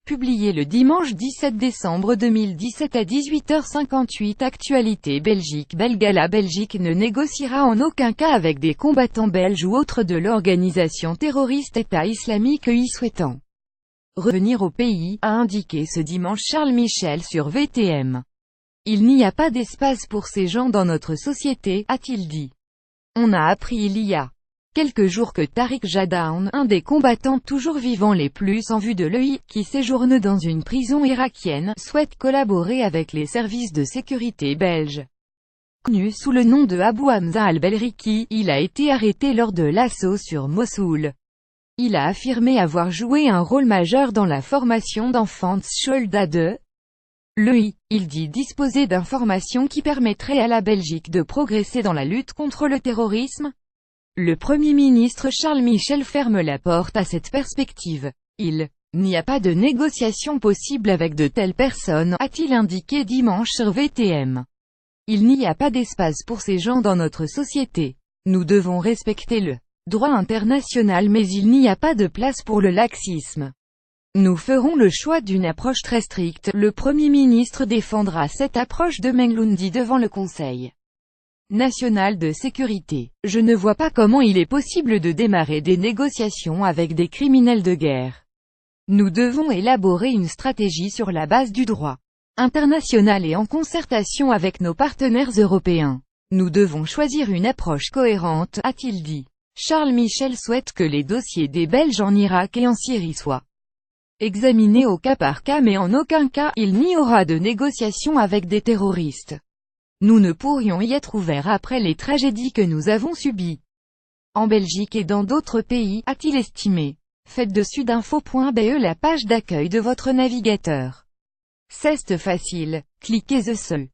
Publié le dimanche 17 décembre 2017 à 18h58. Actualité Belgique belga. La Belgique ne négociera en aucun cas avec des combattants belges ou autres de l'organisation terroriste État islamique y souhaitant revenir au pays, a indiqué ce dimanche Charles Michel sur VTM. Il n'y a pas d'espace pour ces gens dans notre société, a-t-il dit. On a appris il y a quelques jours que Tariq Jadaoun, un des combattants toujours vivants les plus en vue de l'EI, qui séjourne dans une prison irakienne, souhaite collaborer avec les services de sécurité belges. Connu sous le nom de Abou Hamza al-Belriki, il a été arrêté lors de l'assaut sur Mossoul. Il a affirmé avoir joué un rôle majeur dans la formation d'enfants soldats de l'EI. Il dit disposer d'informations qui permettraient à la Belgique de progresser dans la lutte contre le terrorisme. Le Premier ministre Charles Michel ferme la porte à cette perspective. Il n'y a pas de négociation possible avec de telles personnes, a-t-il indiqué dimanche sur VTM. Il n'y a pas d'espace pour ces gens dans notre société. Nous devons respecter le droit international, mais il n'y a pas de place pour le laxisme. Nous ferons le choix d'une approche très stricte. Le Premier ministre défendra cette approche de lundi devant le Conseil national de sécurité. Je ne vois pas comment il est possible de démarrer des négociations avec des criminels de guerre. Nous devons élaborer une stratégie sur la base du droit international et en concertation avec nos partenaires européens. Nous devons choisir une approche cohérente, a-t-il dit. Charles Michel souhaite que les dossiers des Belges en Irak et en Syrie soient examinés au cas par cas, mais en aucun cas, il n'y aura de négociation avec des terroristes. Nous ne pourrions y être ouverts après les tragédies que nous avons subies en Belgique et dans d'autres pays, a-t-il estimé. Faites de sudinfo.be la page d'accueil de votre navigateur. C'est facile, cliquez The Seul.